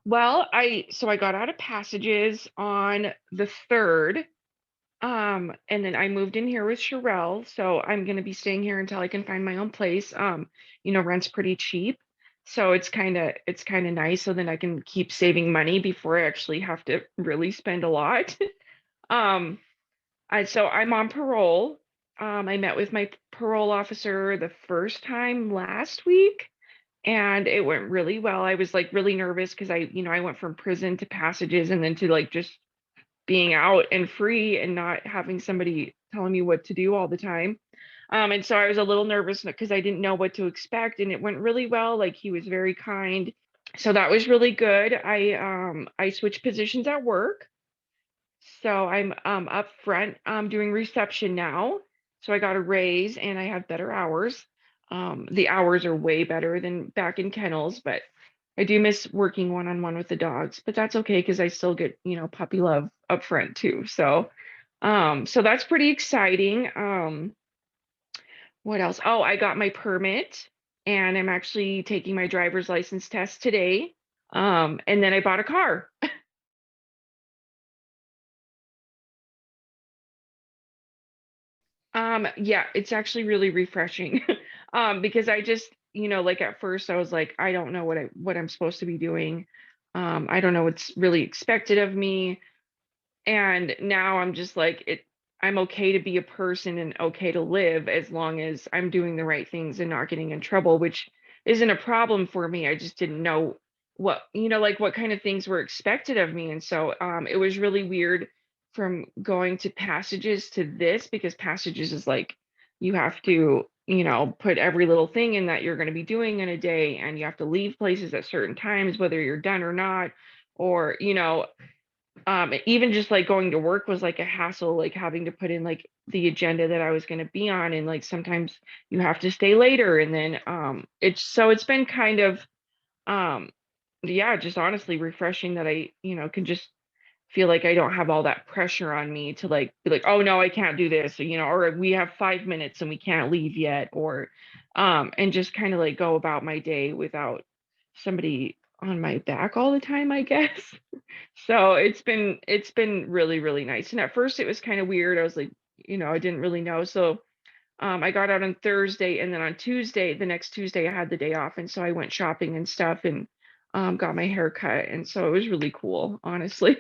Well, I got out of Passages on the 3rd. And then I moved in here with Sherelle, so I'm gonna be staying here until I can find my own place. Rent's pretty cheap, so it's kind of nice. So then I can keep saving money before I actually have to really spend a lot. Um, so I'm on parole. I met with my parole officer the first time last week, and it went really well. I was like really nervous because I went from prison to Passages and then to like just being out and free and not having somebody telling me what to do all the time. And so I was a little nervous because I didn't know what to expect, and it went really well. Like he was very kind, so that was really good. I switched positions at work, so I'm up front doing reception now. So I got a raise and I have better hours. The hours are way better than back in kennels, but I do miss working one-on-one with the dogs, but that's okay because I still get, puppy love up front too. So that's pretty exciting. What else? Oh, I got my permit and I'm actually taking my driver's license test today. And then I bought a car. Yeah, it's actually really refreshing. Because I just, like at first I was like, I don't know what I'm supposed to be doing. I don't know what's really expected of me. And now I'm just like I'm okay to be a person and okay to live as long as I'm doing the right things and not getting in trouble, which isn't a problem for me. I just didn't know like what kind of things were expected of me. And so it was really weird from going to Passages to this because Passages is like you have to, put every little thing in that you're going to be doing in a day, and you have to leave places at certain times, whether you're done or not, or even just like going to work was like a hassle, like having to put in like the agenda that I was going to be on, and like sometimes you have to stay later, and then it's been kind of um yeah, just honestly refreshing that I can just feel like I don't have all that pressure on me to like be like, oh no, I can't do this, or we have 5 minutes and we can't leave yet, or and just kind of like go about my day without somebody on my back all the time, I guess. So it's been really, really nice. And at first it was kind of weird. I was like, I didn't really know. So I got out on Thursday, and then on Tuesday, the next Tuesday, I had the day off. And so I went shopping and stuff and got my hair cut. And so it was really cool, honestly.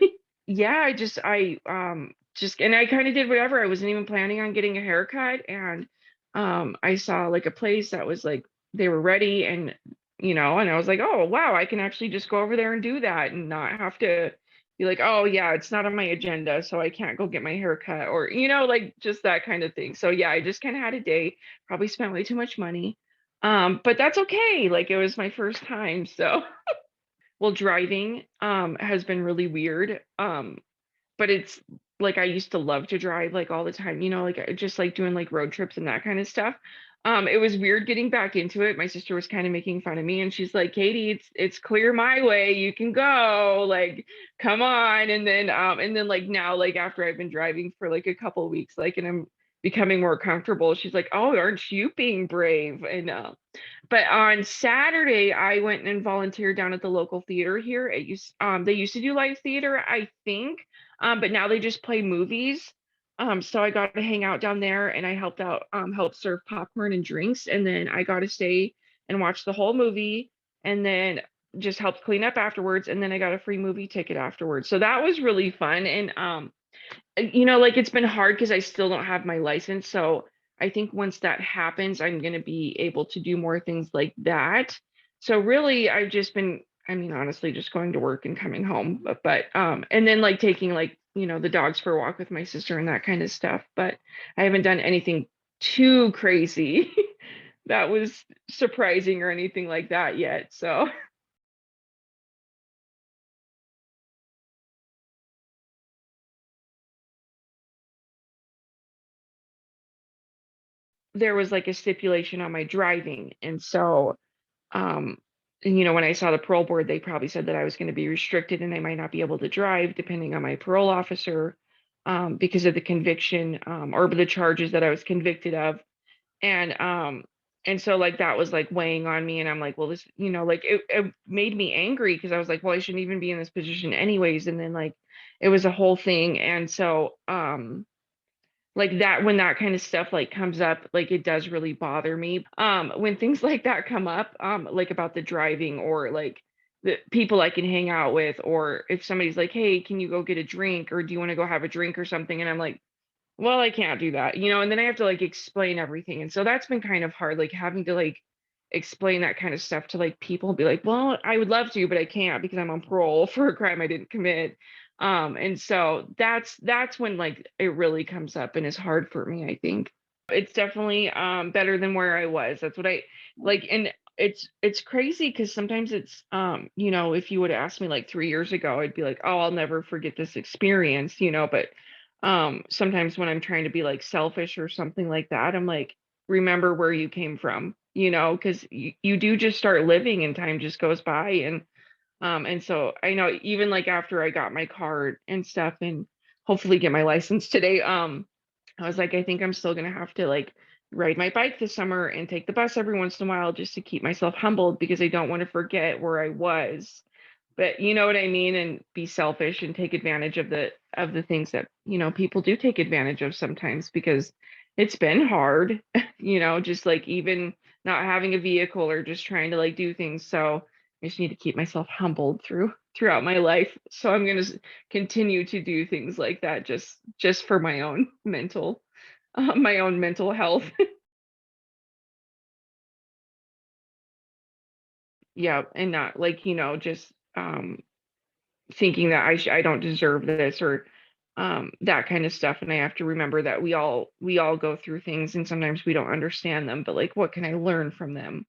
Yeah, and I kind of did whatever. I wasn't even planning on getting a haircut. And I saw like a place that was like they were ready, and I was like, oh wow, I can actually just go over there and do that and not have to be like, oh yeah, it's not on my agenda, so I can't go get my haircut, or like just that kind of thing. So yeah, I just kind of had a day, probably spent way too much money. But that's okay. Like it was my first time, so well, driving has been really weird. But it's like I used to love to drive like all the time, like I just like doing like road trips and that kind of stuff. It was weird getting back into it. My sister was kind of making fun of me, and she's like, Katie, it's clear my way. You can go, like, come on. And then like now, like after I've been driving for like a couple of weeks, like, and I'm becoming more comfortable, she's like, oh, aren't you being brave? And but on Saturday, I went and volunteered down at the local theater here. They used to do live theater, I think, but now they just play movies. So I got to hang out down there, and I helped serve popcorn and drinks, and then I got to stay and watch the whole movie, and then just helped clean up afterwards, and then I got a free movie ticket afterwards. So that was really fun, and like it's been hard because I still don't have my license. So I think once that happens, I'm going to be able to do more things like that. So really, I've just been, I mean, honestly, just going to work and coming home, but and then like taking like, the dogs for a walk with my sister and that kind of stuff. But I haven't done anything too crazy that was surprising or anything like that yet. So there was like a stipulation on my driving. And so Um, and when I saw the parole board, they probably said that I was going to be restricted and I might not be able to drive depending on my parole officer, because of the conviction, or the charges that I was convicted of. And And so like that was like weighing on me, and I'm like, well, this, like it made me angry because I was like, well, I shouldn't even be in this position anyways. And then like it was a whole thing. And so like that, when that kind of stuff like comes up, like it does really bother me. When things like that come up, like about the driving, or like the people I can hang out with, or if somebody's like, hey, can you go get a drink, or do you want to go have a drink or something, and I'm like, well, I can't do that, and then I have to like explain everything. And so that's been kind of hard, like having to like explain that kind of stuff to like people, be like, well, I would love to, but I can't because I'm on parole for a crime I didn't commit. And so that's when like it really comes up and is hard for me, I think. It's definitely better than where I was. That's what I like. And it's crazy because sometimes it's if you would have asked me like 3 years ago, I'd be like, oh, I'll never forget this experience, but sometimes when I'm trying to be like selfish or something like that, I'm like, remember where you came from, because you do just start living and time just goes by. And so I know, even like after I got my card and stuff, and hopefully get my license today, I was like, I think I'm still gonna have to like ride my bike this summer and take the bus every once in a while just to keep myself humbled, because I don't want to forget where I was. But you know what I mean, and be selfish and take advantage of the things that, people do take advantage of sometimes, because it's been hard, just like even not having a vehicle or just trying to like do things. So I just need to keep myself humbled throughout my life. So I'm going to continue to do things like that, just for my own mental health. Yeah, and not like, just thinking that I don't deserve this, or that kind of stuff. And I have to remember that we all go through things, and sometimes we don't understand them, but like what can I learn from them?